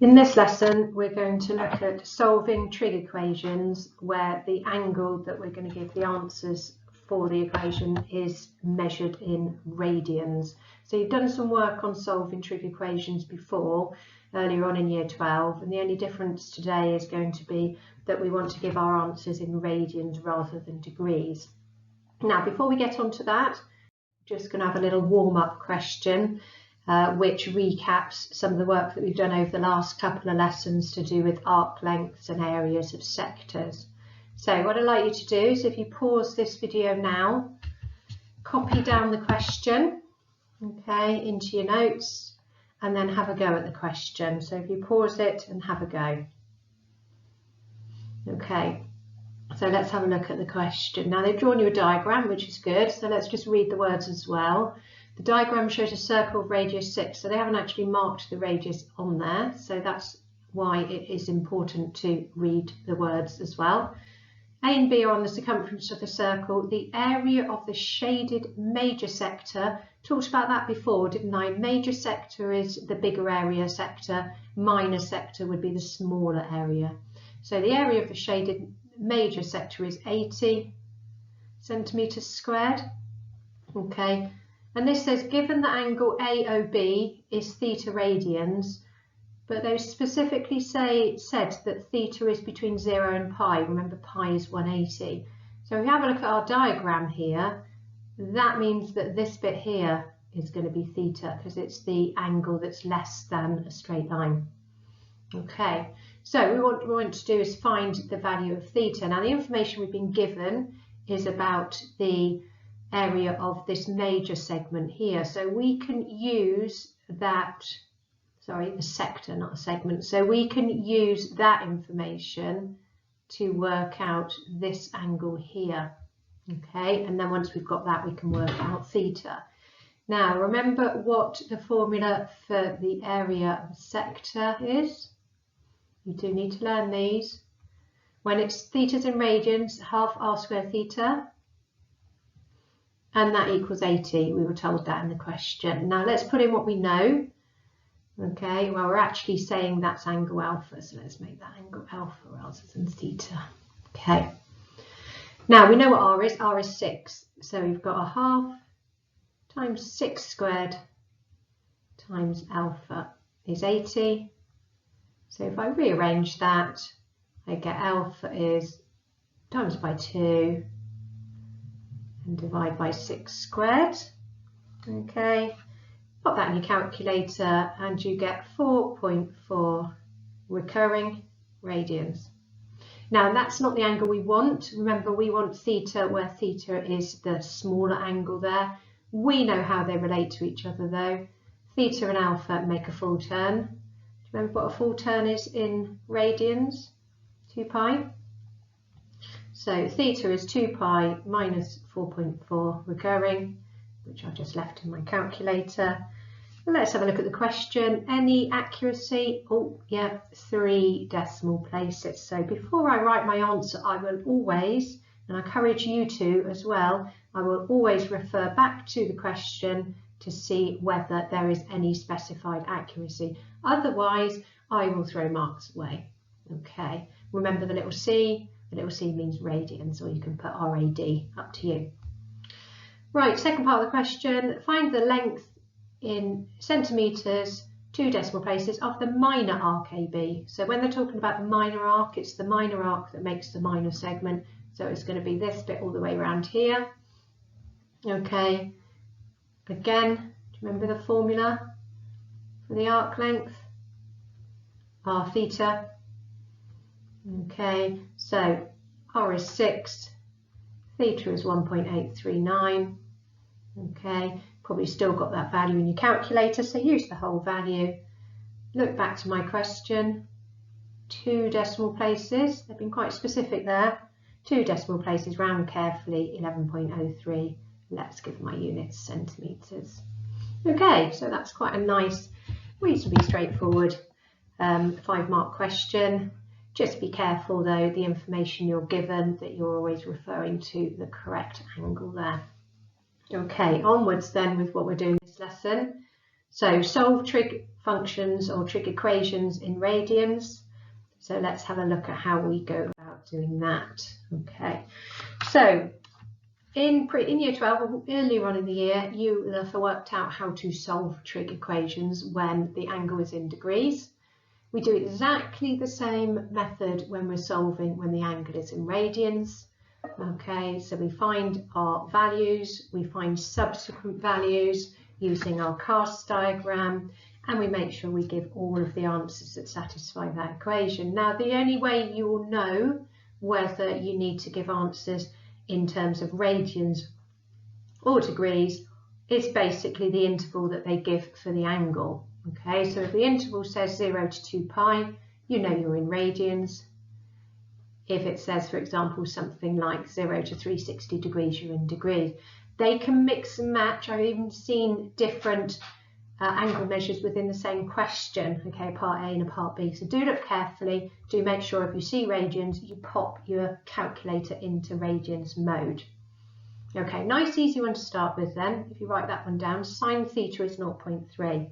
In this lesson, we're going to look at solving trig equations where the angle that we're going to give the answers for the equation is measured in radians. So you've done some work on solving trig equations before, earlier on in year 12, and the only difference today is going to be that we want to give our answers in radians rather than degrees. Now, before we get on to that, I'm just going to have a little warm-up question. Which recaps some of the work that we've done over the last couple of lessons to do with arc lengths and areas of sectors. So what I'd like you to do is, if you pause this video now, copy down the question, okay, into your notes, and then have a go at the question. So if you pause it and have a go. Okay, so let's have a look at the question. Now they've drawn you a diagram, which is good, so let's just read the words as well. The diagram shows a circle of radius 6, so they haven't actually marked the radius on there, so that's why it is important to read the words as well. A and B are on the circumference of the circle. The area of the shaded major sector, talked about that before, didn't I? Major sector is the bigger area sector, minor sector would be the smaller area. So the area of the shaded major sector is 80 centimetres squared, okay. And this says, given the angle AOB is theta radians, but they specifically said that theta is between 0 and pi. Remember, pi is 180. So if we have a look at our diagram here, that means that this bit here is going to be theta because it's the angle that's less than a straight line. Okay, so what we want to do is find the value of theta. Now the information we've been given is about the area of this major segment here, so we can use that, sorry, the sector, not a segment, so we can use that information to work out this angle here, okay, and then once we've got that we can work out theta. Now remember what the formula for the area of a sector is. You do need to learn these. When it's theta's in radians, half r squared theta, and that equals 80. We were told that in the question. Now let's put in what we know. Okay, well we're actually saying that's angle alpha, so let's make that angle alpha rather than theta. Okay, now we know what r is. R is 6, so we've got a half times 6 squared times alpha is 80. So if I rearrange that, I get alpha is times by 2 and divide by 6 squared. Okay, pop that in your calculator and you get 4.4 recurring radians. Now that's not the angle we want. Remember, we want theta where theta is the smaller angle there. We know how they relate to each other though. Theta and alpha make a full turn. Do you remember what a full turn is in radians? 2 pi. So theta is 2 pi minus 4.4 recurring, which I've just left in my calculator. And let's have a look at the question. Any accuracy? Oh, yeah, 3 decimal places. So before I write my answer, I will always, and I encourage you to as well, I will always refer back to the question to see whether there is any specified accuracy. Otherwise, I will throw marks away. Okay, remember the little c. The little c means radians, or you can put RAD, up to you. Right, second part of the question, find the length in centimetres, 2 decimal places, of the minor arc AB. So when they're talking about the minor arc, it's the minor arc that makes the minor segment. So it's going to be this bit all the way around here. Okay, again, do you remember the formula for the arc length? R theta. Okay, so r is 6, theta is 1.839. Okay, probably still got that value in your calculator, so use the whole value. Look back to my question, 2 decimal places, they've been quite specific there. 2 decimal places, round carefully, 11.03. Let's give my units centimetres. Okay, so that's quite a nice, reasonably straightforward 5-mark question. Just be careful though, the information you're given, that you're always referring to the correct angle there. Okay, onwards then with what we're doing this lesson. So solve trig functions or trig equations in radians. So let's have a look at how we go about doing that. Okay, so in year 12, earlier on in the year, you will have worked out how to solve trig equations when the angle is in degrees. We do exactly the same method when we're solving when the angle is in radians. Okay, so we find our values, we find subsequent values using our cast diagram, and we make sure we give all of the answers that satisfy that equation. Now, the only way you will know whether you need to give answers in terms of radians or degrees is basically the interval that they give for the angle. Okay, so if the interval says 0 to 2 pi, you know you're in radians. If it says, for example, something like 0 to 360 degrees, you're in degrees. They can mix and match. I've even seen different angle measures within the same question, okay, part A and a part B. So do look carefully, do make sure if you see radians, you pop your calculator into radians mode. Okay, nice easy one to start with then. If you write that one down, sine theta is 0.3.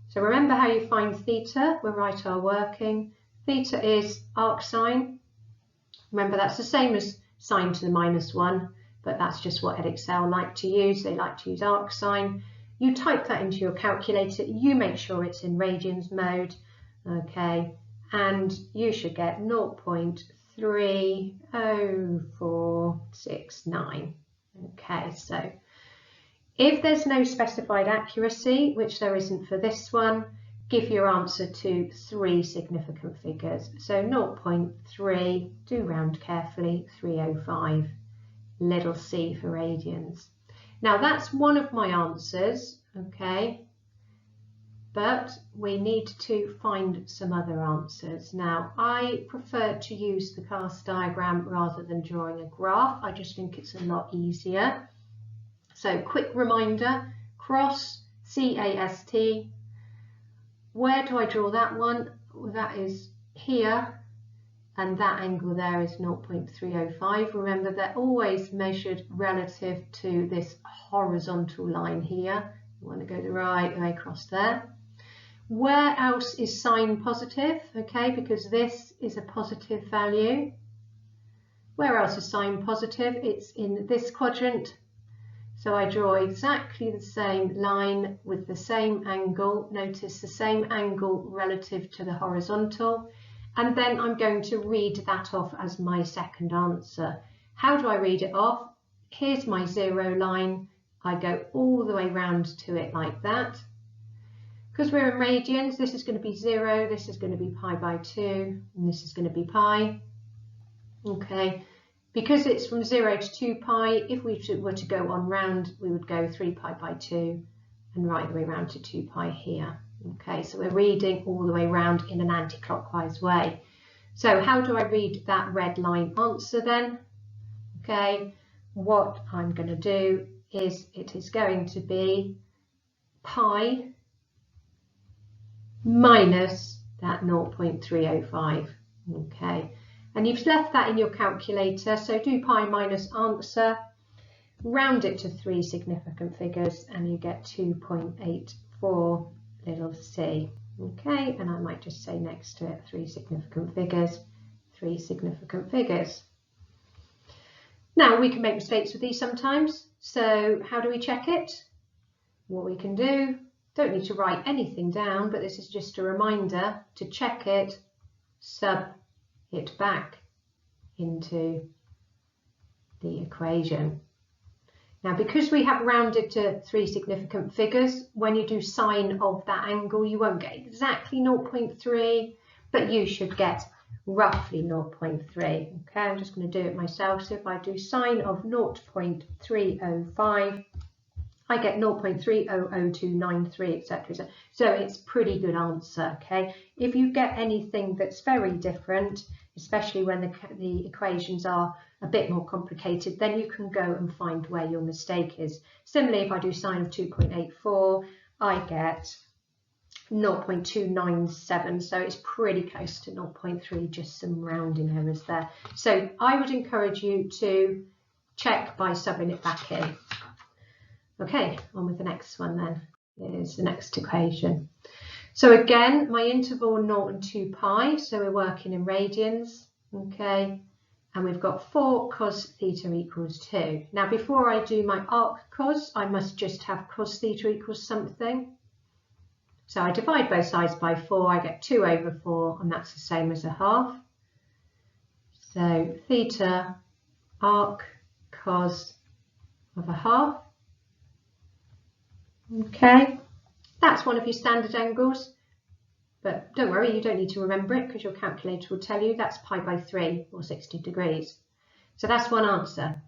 So remember how you find theta, we'll write our working. Theta is arc sine. Remember that's the same as sine to the -1, but that's just what Edexcel like to use. They like to use arc sine. You type that into your calculator, you make sure it's in radians mode, okay, and you should get 0.30469. Okay, so if there's no specified accuracy, which there isn't for this one, give your answer to 3 significant figures. So 0.3, do round carefully, 305, little c for radians. Now that's one of my answers, okay, but we need to find some other answers. Now I prefer to use the cast diagram rather than drawing a graph. I just think it's a lot easier. So quick reminder, cross, C-A-S-T. Where do I draw that one? Well, that is here, and that angle there is 0.305. Remember, they're always measured relative to this horizontal line here. You want to go the right way across there. Where else is sine positive? Okay, because this is a positive value. Where else is sine positive? It's in this quadrant. So I draw exactly the same line with the same angle. Notice the same angle relative to the horizontal. And then I'm going to read that off as my second answer. How do I read it off? Here's my 0 line. I go all the way round to it like that. Because we're in radians, this is going to be 0, this is going to be pi by 2, and this is going to be pi. Okay. Because it's from 0 to 2 pi, if we were to go on round, we would go 3 pi by 2 and right the way round to 2 pi here. Okay, so we're reading all the way round in an anti-clockwise way. So how do I read that red line answer then? Okay, what I'm going to do is it is going to be pi minus that 0.305. Okay. And you've left that in your calculator, so do pi minus answer, round it to 3 significant figures, and you get 2.84 little c. Okay, and I might just say next to it 3 significant figures, 3 significant figures. Now we can make mistakes with these sometimes, so how do we check it? What we can do, don't need to write anything down, but this is just a reminder to check it, sub it back into the equation. Now, because we have rounded to 3 significant figures, when you do sine of that angle, you won't get exactly 0.3, but you should get roughly 0.3. Okay, I'm just going to do it myself. So if I do sine of 0.305, I get 0.3000293, etc. So it's pretty good answer. Okay, if you get anything that's very different, especially when the equations are a bit more complicated, then you can go and find where your mistake is. Similarly, if I do sine of 2.84, I get 0.297, so it's pretty close to 0.3, just some rounding errors there. So I would encourage you to check by subbing it back in. Okay, on with the next one then. Here's the next equation. So again, my interval 0 and 2 pi, so we're working in radians, okay? And we've got 4 cos theta equals 2. Now, before I do my arc cos, I must just have cos theta equals something. So I divide both sides by 4, I get 2 over 4, and that's the same as a half. So theta arc cos of a half. Okay, that's one of your standard angles. But don't worry, you don't need to remember it because your calculator will tell you that's pi by 3 or 60 degrees. So that's one answer.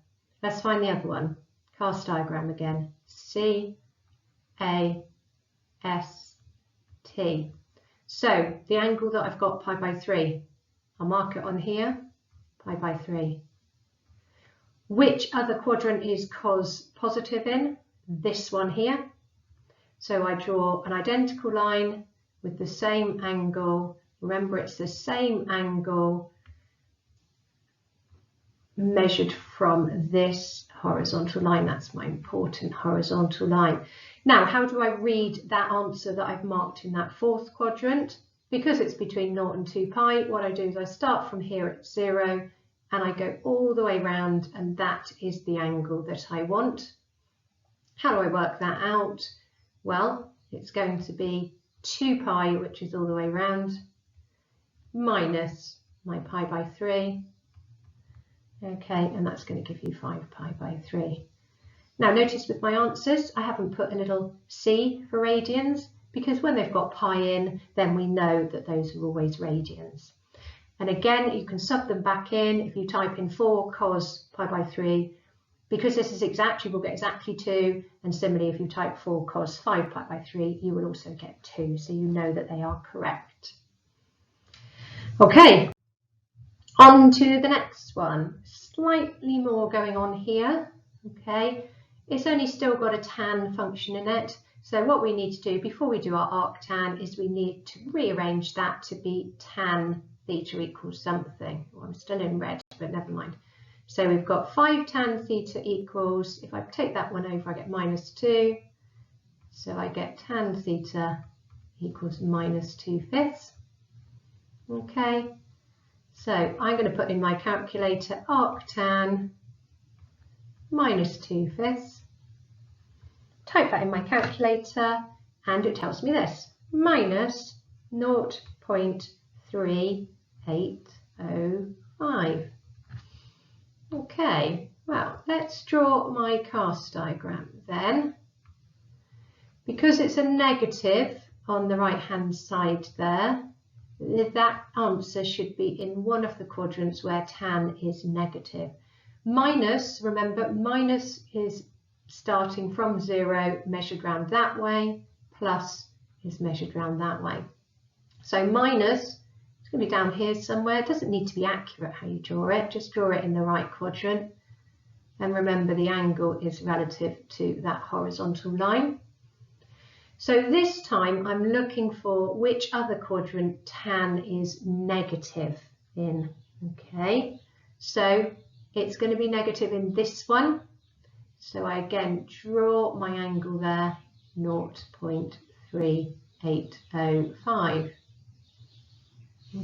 Let's find the other one. Cast diagram again. C, A, S, T. So the angle that I've got, pi by 3, I'll mark it on here, pi by 3. Which other quadrant is cos positive in? This one here. So I draw an identical line with the same angle. Remember, it's the same angle measured from this horizontal line. That's my important horizontal line. Now, how do I read that answer that I've marked in that fourth quadrant? Because it's between 0 and 2 pi, what I do is I start from here at 0 and I go all the way round, and that is the angle that I want. How do I work that out? Well, it's going to be 2 pi, which is all the way round, minus my pi by 3. Okay, and that's going to give you 5 pi by 3. Now notice with my answers, I haven't put a little c for radians, because when they've got pi in, then we know that those are always radians. And again, you can sub them back in. If you type in 4 cos pi by 3, because this is exact, you will get exactly 2. And similarly, if you type 4 cos 5 pi by 3, you will also get 2. So you know that they are correct. Okay, on to the next one. Slightly more going on here. Okay, it's only still got a tan function in it. So what we need to do before we do our arctan is we need to rearrange that to be tan theta equals something. Well, I'm still in red, but never mind. So we've got 5 tan theta equals, if I take that one over, I get minus 2. So I get tan theta equals minus 2/5. Okay, so I'm going to put in my calculator arctan minus 2/5. Type that in my calculator and it tells me this, minus 0.3805. Okay, well, let's draw my cast diagram then. Because it's a negative on the right hand side there, that answer should be in one of the quadrants where tan is negative. Minus, remember, minus is starting from 0, measured round that way, plus is measured round that way. So minus, it's going to be down here somewhere. It doesn't need to be accurate how you draw it, just draw it in the right quadrant. And remember, the angle is relative to that horizontal line. So this time I'm looking for which other quadrant tan is negative in. Okay, so it's going to be negative in this one. So I again draw my angle there, 0.3805.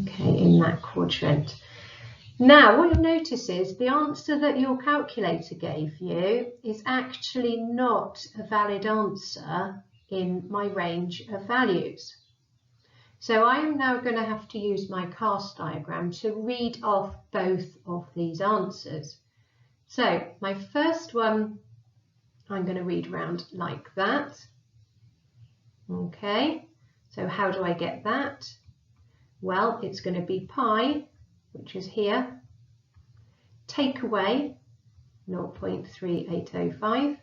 Okay, in that quadrant. Now, what you'll notice is the answer that your calculator gave you is actually not a valid answer in my range of values. So I am now going to have to use my cast diagram to read off both of these answers. So my first one, I'm going to read round like that. Okay, so how do I get that? Well, it's going to be pi, which is here, take away 0.3805.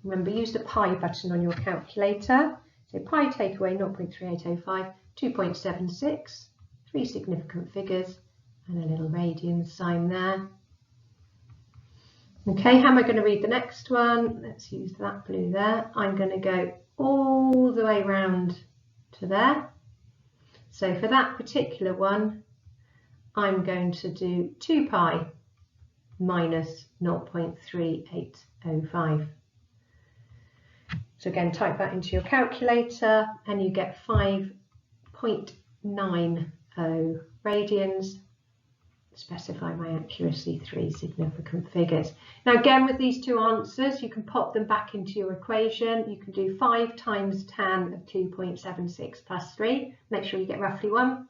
Remember, use the pi button on your calculator. So pi take away 0.3805, 2.76, 3 significant figures, and a little radian sign there. Okay, how am I going to read the next one? Let's use that blue there. I'm going to go all the way round to there. So for that particular one, I'm going to do 2 pi minus 0.3805. So So again, type that into your calculator and you get 5.90 radians. Specify my accuracy, 3 significant figures. Now again, with these two answers, you can pop them back into your equation. You can do 5 times tan of 2.76 plus 3, make sure you get roughly 1,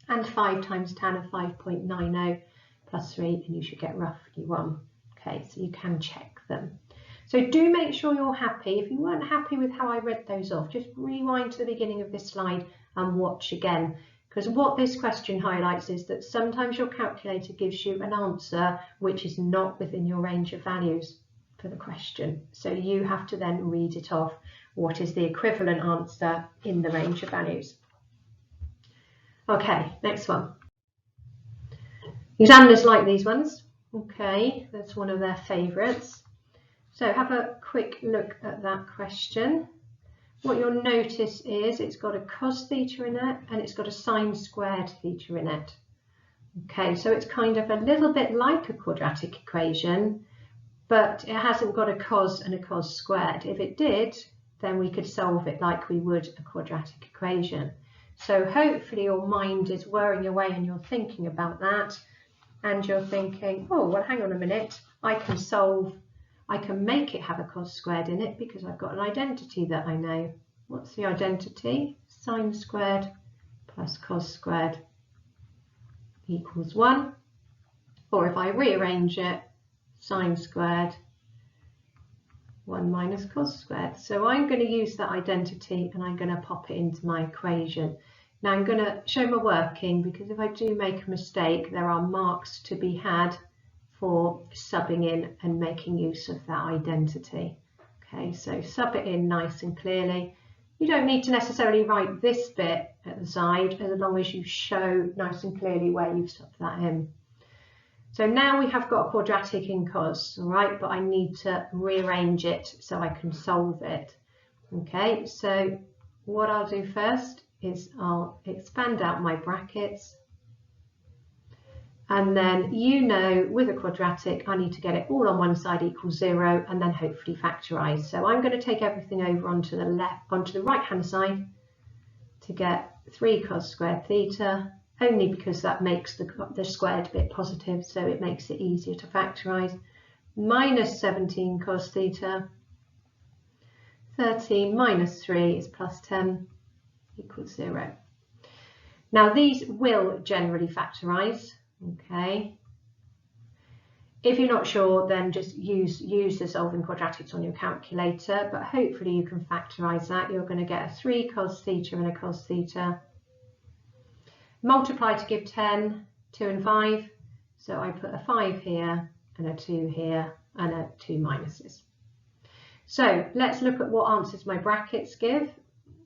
and 5 times tan of 5.90 plus 3, and you should get roughly 1. Okay, so you can check them. So do make sure you're happy. If you weren't happy with how I read those off, just rewind to the beginning of this slide and watch again. Because what this question highlights is that sometimes your calculator gives you an answer which is not within your range of values for the question. So you have to then read it off. What is the equivalent answer in the range of values? Okay, next one. Examiners like these ones. Okay, that's one of their favourites. So have a quick look at that question. What you'll notice is it's got a cos theta in it and it's got a sine squared theta in it. Okay, so it's kind of a little bit like a quadratic equation, but it hasn't got a cos and a cos squared. If it did, then we could solve it like we would a quadratic equation. So hopefully your mind is whirring away and you're thinking about that, and you're thinking, oh, well, hang on a minute, I can make it have a cos squared in it because I've got an identity that I know. What's the identity? Sine squared plus cos squared equals 1. Or if I rearrange it, sine squared 1 minus cos squared. So I'm going to use that identity and I'm going to pop it into my equation. Now I'm going to show my working, because if I do make a mistake, there are marks to be had for subbing in and making use of that identity. Okay, so sub it in nice and clearly. You don't need to necessarily write this bit at the side, as long as you show nice and clearly where you've subbed that in. So now we have got a quadratic in cos, all right, but I need to rearrange it so I can solve it. Okay, so what I'll do first is I'll expand out my brackets. And then, you know, with a quadratic, I need to get it all on one side equals 0 and then hopefully factorise. So I'm going to take everything over onto the right-hand side to get 3 cos squared theta, only because that makes the squared bit positive, so it makes it easier to factorise, minus 17 cos theta, 13 minus 3 is plus 10 equals 0. Now these will generally factorise. Okay, if you're not sure, then just use the solving quadratics on your calculator, but hopefully you can factorise that. You're going to get a 3 cos theta and a cos theta. Multiply to give 10, 2 and 5, so I put a 5 here and a 2 here and a 2 minuses. So let's look at what answers my brackets give.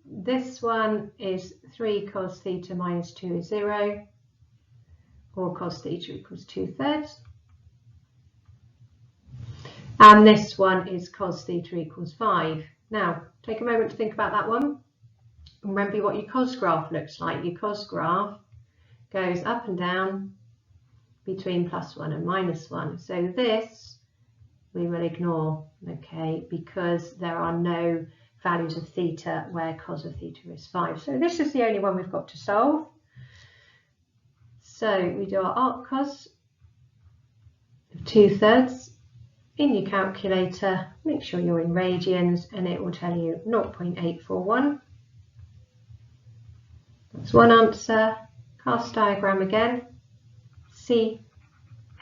This one is 3 cos theta minus 2 is 0. Or cos theta equals 2/3. And this one is cos theta equals 5. Now, take a moment to think about that one. Remember what your cos graph looks like. Your cos graph goes up and down between +1 and -1. So this we will ignore, okay, because there are no values of theta where cos of theta is 5. So this is the only one we've got to solve. So we do our arc cos of 2/3 in your calculator. Make sure you're in radians and it will tell you 0.841. That's one answer. Cast diagram again. C,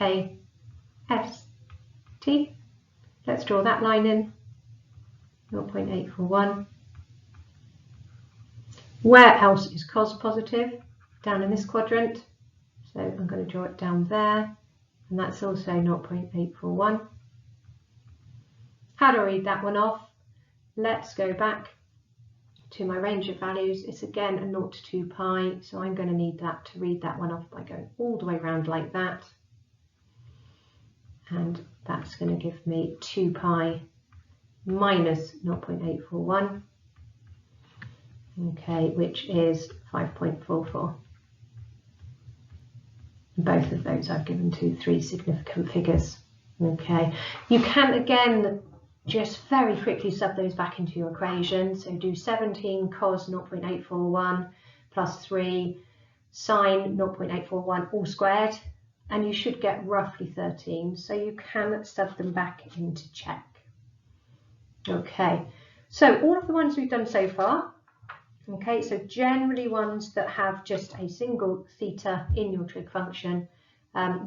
A, S, T. Let's draw that line in. 0.841. Where else is cos positive? Down in this quadrant. So I'm going to draw it down there, and that's also 0.841. How do I read that one off? Let's go back to my range of values. It's again a 0 to 2 pi, so I'm going to need that to read that one off by going all the way around like that. And that's going to give me 2 pi minus 0.841, okay, which is 5.44. Both of those I've given to 3 significant figures. Okay, you can again just very quickly sub those back into your equation. So do 17 cos 0.841 plus 3 sine 0.841 all squared, and you should get roughly 13. So you can sub them back into check. Okay, so all of the ones we've done so far, okay, so generally ones that have just a single theta in your trig function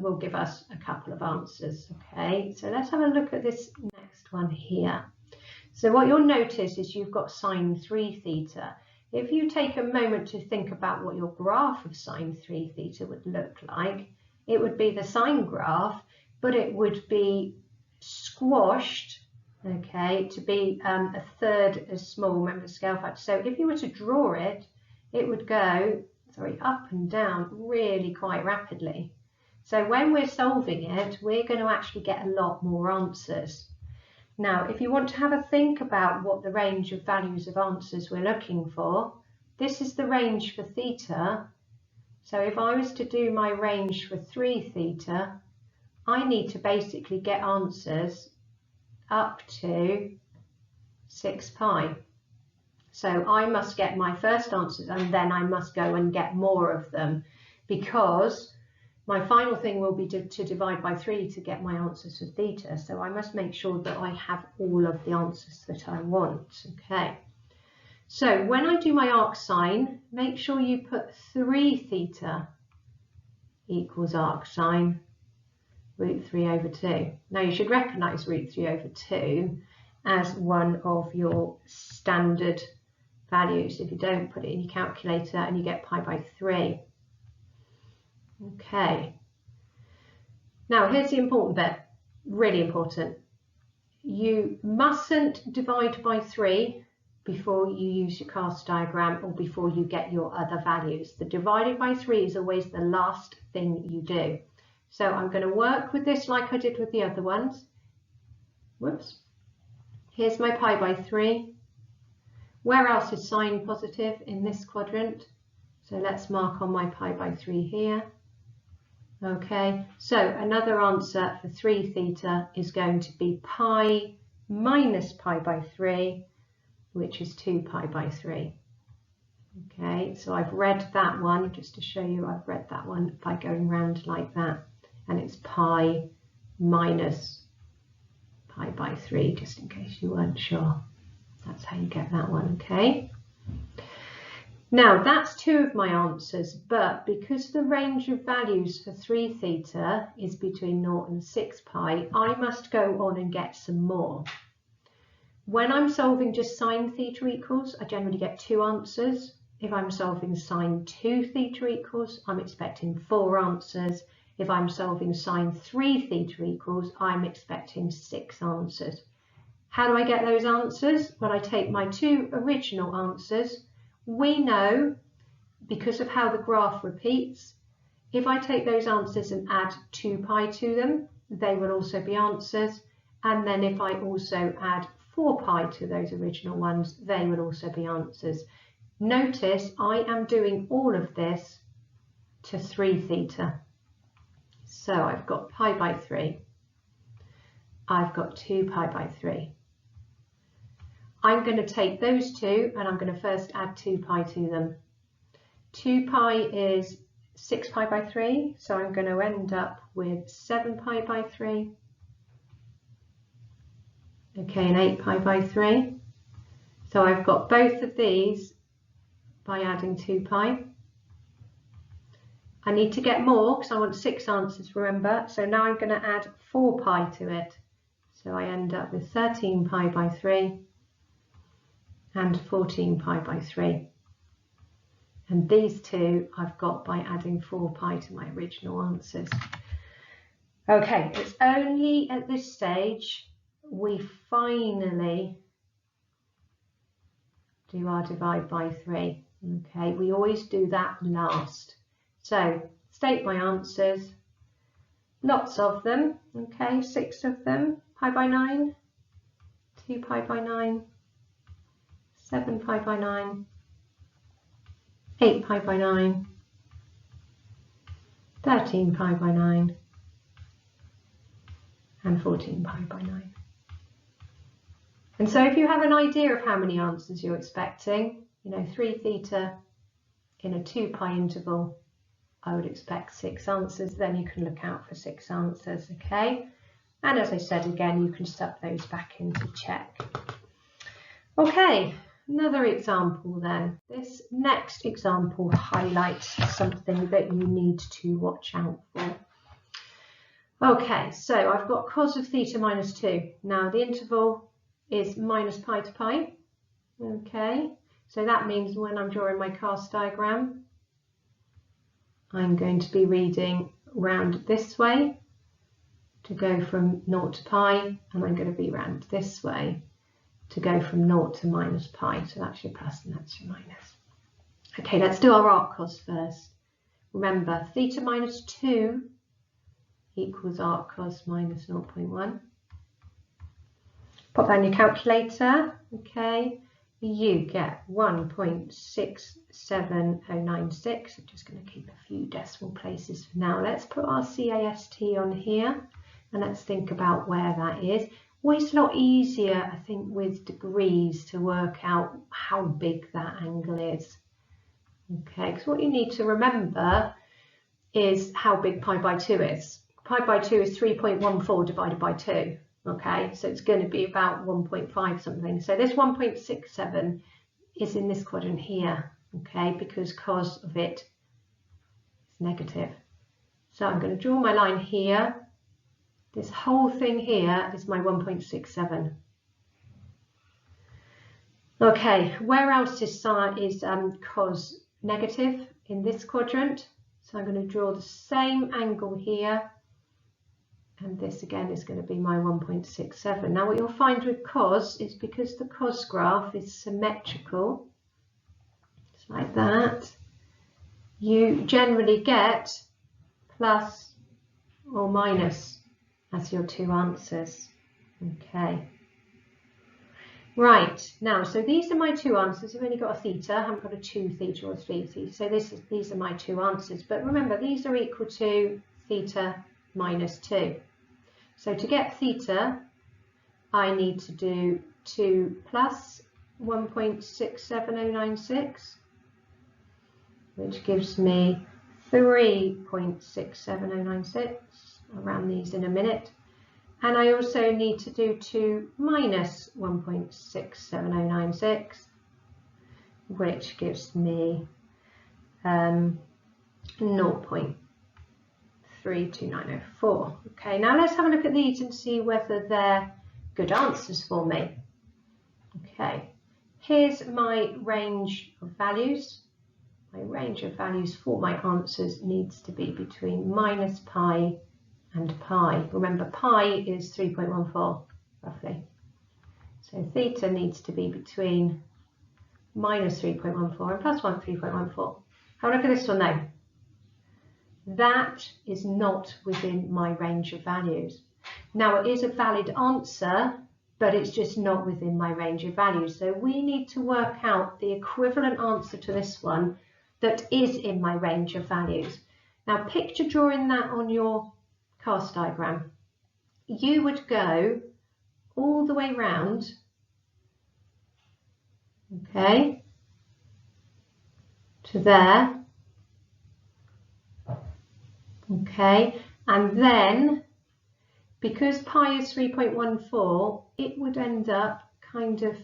will give us a couple of answers. Okay, so let's have a look at this next one here. So what you'll notice is you've got sine 3 theta. If you take a moment to think about what your graph of sine 3 theta would look like, it would be the sine graph, but it would be squashed, okay, to be a third as small, remember the scale factor. So if you were to draw it, it would go, up and down really quite rapidly. So when we're solving it, we're going to actually get a lot more answers. Now, if you want to have a think about what the range of values of answers we're looking for, this is the range for theta. So if I was to do my range for 3 theta, I need to basically get answers up to 6 pi. So I must get my first answers and then I must go and get more of them, because my final thing will be to divide by 3 to get my answers for theta. So I must make sure that I have all of the answers that I want. Okay. So when I do my arc sine, make sure you put 3 theta equals arc sine root 3 over 2. Now you should recognise root 3 over 2 as one of your standard values. If you don't, put it in your calculator and you get pi by 3. Okay. Now here's the important bit, really important. You mustn't divide by 3 before you use your cast diagram or before you get your other values. The divided by 3 is always the last thing you do. So I'm going to work with this like I did with the other ones. Whoops. Here's my pi by 3. Where else is sine positive in this quadrant? So let's mark on my pi by 3 here. Okay, so another answer for 3 theta is going to be pi minus pi by 3, which is 2 pi by 3. Okay, so I've read that one, just to show you I've read that one by going round like that. And it's pi minus pi by 3, just in case you weren't sure. That's how you get that one, okay? Now that's 2 of my answers, but because the range of values for 3 theta is between 0 and 6 pi, I must go on and get some more. When I'm solving just sine theta equals, I generally get 2 answers. If I'm solving sine 2 theta equals, I'm expecting 4 answers. If I'm solving sine 3 theta equals, I'm expecting 6 answers. How do I get those answers? Well, I take my 2 original answers. We know, because of how the graph repeats, if I take those answers and add 2 pi to them, they will also be answers. And then if I also add 4 pi to those original ones, they will also be answers. Notice I am doing all of this to 3 theta. So I've got pi by 3. I've got 2 pi by 3. I'm going to take those 2 and I'm going to first add 2 pi to them. 2 pi is 6 pi by 3, so I'm going to end up with 7 pi by 3. Okay, and 8 pi by 3. So I've got both of these by adding 2 pi. I need to get more because I want 6 answers, remember. So now I'm going to add 4 pi to it. So I end up with 13 pi by 3 and 14 pi by 3. And these 2 I've got by adding 4 pi to my original answers. Okay, it's only at this stage we finally do our divide by 3. Okay, we always do that last. So state my answers, lots of them, okay, 6 of them, pi by 9, 2 pi by 9, 7 pi by 9, 8 pi by 9, 13 pi by 9, and 14 pi by 9. And so if you have an idea of how many answers you're expecting, you know, 3 theta in a 2 pi interval, I would expect 6 answers, then you can look out for 6 answers, okay? And as I said again, you can stuff those back into check. Okay, another example then. This next example highlights something that you need to watch out for. Okay, so I've got cos of theta minus 2. Now the interval is minus pi to pi. Okay, so that means when I'm drawing my cast diagram, I'm going to be reading round this way to go from 0 to pi, and I'm going to be round this way to go from 0 to minus pi. So that's your plus and that's your minus. Okay, let's do our arc cos first. Remember, theta minus 2 equals arc cos minus 0.1. Pop that in your calculator. Okay, you get 1.67096. I'm just going to keep a few decimal places for now. Let's put our CAST on here and let's think about where that is. Always a lot easier, I think, with degrees to work out how big that angle is. Okay, because what you need to remember is how big pi by 2 is. Pi by 2 is 3.14 divided by 2. Okay, so it's going to be about 1.5 something. So this 1.67 is in this quadrant here, okay, because cos of it is negative. So I'm going to draw my line here. This whole thing here is my 1.67. Okay, where else is cos negative? In this quadrant. So I'm going to draw the same angle here. And this again is going to be my 1.67. Now what you'll find with cos is because the cos graph is symmetrical, just like that, you generally get plus or minus as your 2 answers. Okay. Right, now so these are my 2 answers. I've only got a theta, I haven't got a 2 theta or 3 theta. So these are my 2 answers. But remember, these are equal to theta minus 2. So to get theta, I need to do 2 plus 1.67096, which gives me 3.67096. I'll round these in a minute. And I also need to do 2 minus 1.67096, which gives me 0.32904. Okay, now let's have a look at these and see whether they're good answers for me. Okay, here's my range of values. My range of values for my answers needs to be between minus pi and pi. Remember, pi is 3.14 roughly. So theta needs to be between minus 3.14 and plus 3.14. Have a look at this one though. That is not within my range of values. Now it is a valid answer, but it's just not within my range of values. So we need to work out the equivalent answer to this one that is in my range of values. Now picture drawing that on your cast diagram. You would go all the way round, okay, to there. Okay, and then because pi is 3.14, it would end up kind of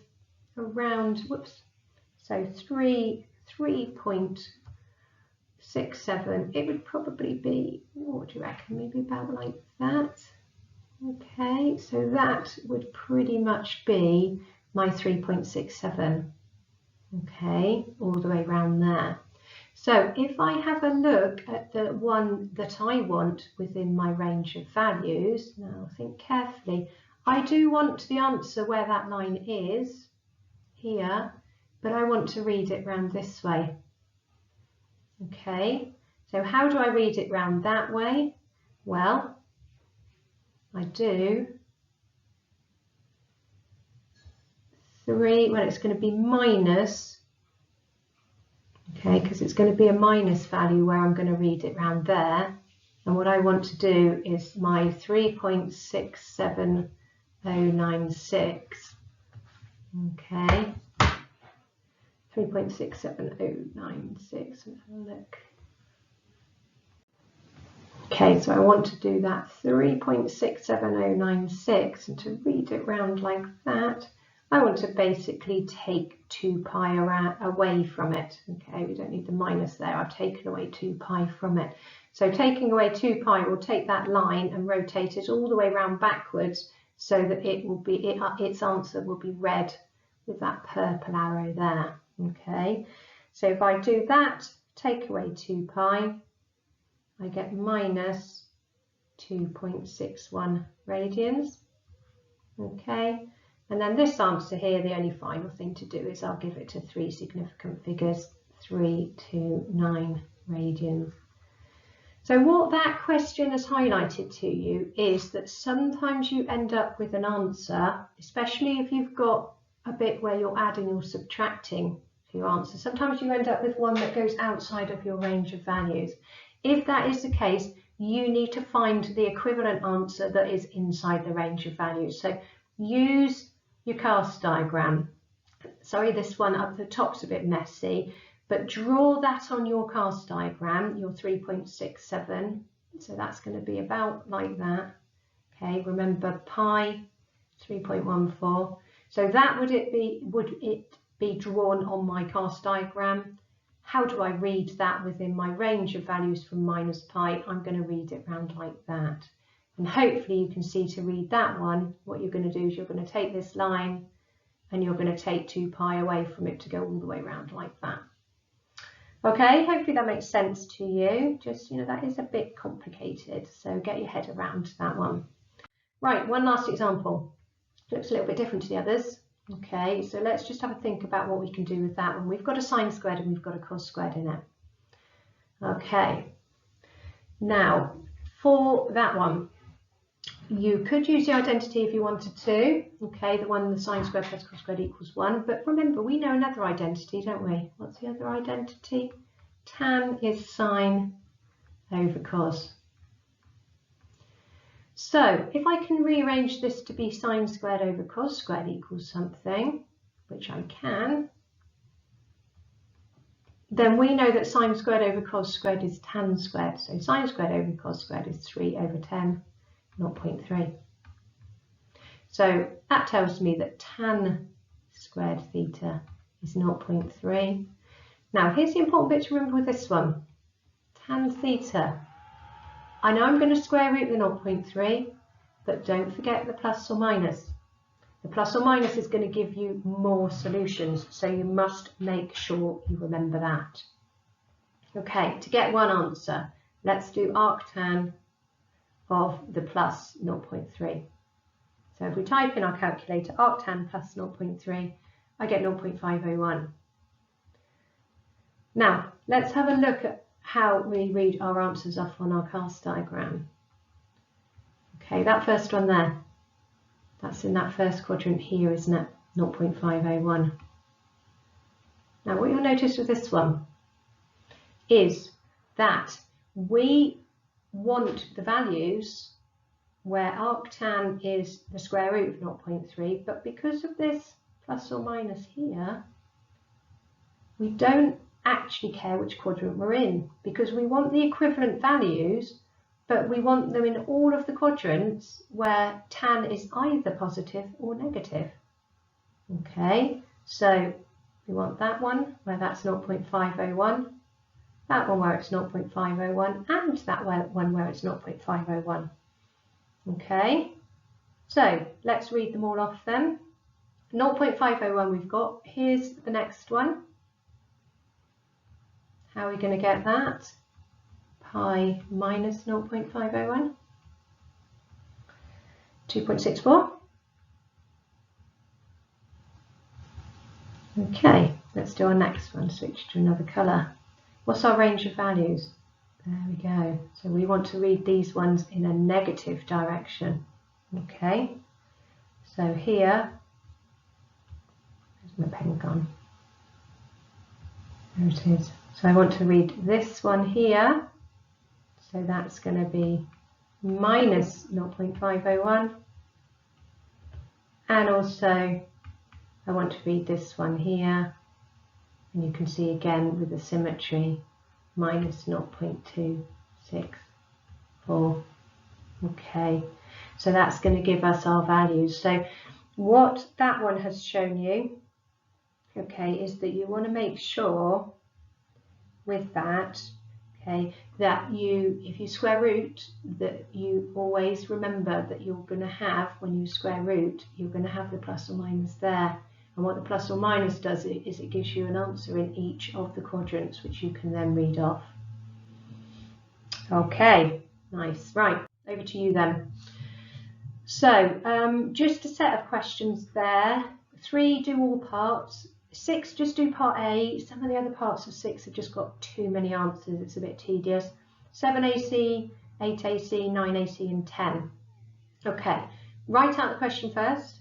around, whoops, so 3.67. It would probably be, what do you reckon, maybe about like that. Okay, so that would pretty much be my 3.67. Okay, all the way around there. So if I have a look at the one that I want within my range of values, now think carefully, I do want the answer where that line is, here, but I want to read it round this way. Okay, so how do I read it round that way? Well, I do 3, well it's going to be minus, okay, because it's going to be a minus value where I'm going to read it round there. And what I want to do is my 3.67096 Okay, 3.67096. Let's have a look. Okay, so I want to do that 3.67096, and to read it round like that, I want to basically take 2 pi away from it. Okay, we don't need the minus there. I've taken away 2 pi from it. So taking away 2 pi will take that line and rotate it all the way round backwards so that it will be its answer will be red with that purple arrow there. Okay, so if I do that, take away 2 pi, I get minus 2.61 radians. Okay, and then this answer here, the only final thing to do is I'll give it to 3 significant figures, 329 radians. So what that question has highlighted to you is that sometimes you end up with an answer, especially if you've got a bit where you're adding or subtracting to your answer. Sometimes you end up with one that goes outside of your range of values. If that is the case, you need to find the equivalent answer that is inside the range of values. So use your cast diagram. Sorry, this one up the top's a bit messy, but draw that on your cast diagram, your 3.67. So that's going to be about like that. Okay, remember pi 3.14. So that would it be drawn on my cast diagram? How do I read that within my range of values from minus pi? I'm going to read it round like that. And hopefully you can see to read that one, what you're going to do is you're going to take this line and you're going to take 2 pi away from it to go all the way around like that. Okay, hopefully that makes sense to you. Just, you know, that is a bit complicated, so get your head around that one. Right, one last example. Looks a little bit different to the others. Okay, so let's just have a think about what we can do with that one. We've got a sine squared and we've got a cos squared in it. Okay, now for that one, you could use the identity if you wanted to. Okay, the one the sine squared plus cos squared equals 1. But remember, we know another identity, don't we? What's the other identity? Tan is sine over cos. So if I can rearrange this to be sine squared over cos squared equals something, which I can, then we know that sine squared over cos squared is tan squared. So sine squared over cos squared is 3 over 10, 0.3. So that tells me that tan squared theta is 0.3. Now here's the important bit to remember with this one. Tan theta. I know I'm going to square root the 0.3, but don't forget the plus or minus. The plus or minus is going to give you more solutions, so you must make sure you remember that. Okay, to get one answer, let's do arctan of the plus 0.3. So if we type in our calculator arctan plus 0.3, I get 0.501. Now, let's have a look at how we read our answers off on our cast diagram. Okay, that first one there, that's in that first quadrant here, isn't it? 0.501. Now what you'll notice with this one is that we want the values where arctan is the square root of 0.3, but because of this plus or minus here, we don't actually care which quadrant we're in, because we want the equivalent values, but we want them in all of the quadrants where tan is either positive or negative. Okay, so we want that one where that's 0.501, that one where it's 0.501, and that one where it's 0.501. Okay, so let's read them all off then. 0.501 we've got. Here's the next one. How are we going to get that? Pi minus 0.501. 2.64. Okay, let's do our next one. Switch to another colour. What's our range of values? There we go. So we want to read these ones in a negative direction. Okay, so here, where's my pen gone? There it is. So I want to read this one here. So that's going to be minus 0.501 and also I want to read this one here, and you can see again with the symmetry, minus 0.264. Okay, so that's going to give us our values. So what that one has shown you, okay, is that you want to make sure with that, okay, that you, if you square root, that you always remember that you're going to have, when you square root, you're going to have the plus or minus there. And what the plus or minus does is it gives you an answer in each of the quadrants, which you can then read off. Okay, nice. Right, over to you then. So just a set of questions there. 3, do all parts. 6, just do part A. Some of the other parts of 6 have just got too many answers. It's a bit tedious. 7AC, 8AC, 9AC and 10. Okay, write out the question first.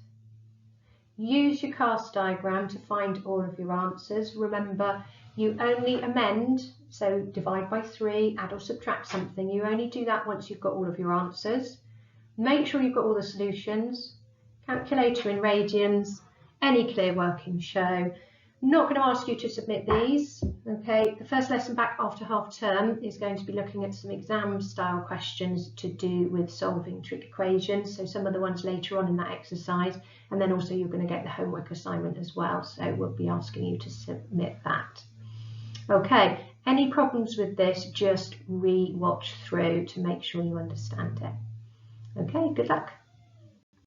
Use your cast diagram to find all of your answers. Remember, you only amend, so divide by 3, add or subtract something. You only do that once you've got all of your answers. Make sure you've got all the solutions. Calculator in radians, any clear working show. Not going to ask you to submit these. Okay, the first lesson back after half term is going to be looking at some exam style questions to do with solving trig equations. So some of the ones later on in that exercise, and then also you're going to get the homework assignment as well. So we'll be asking you to submit that. Okay, any problems with this, just re-watch through to make sure you understand it. Okay, good luck.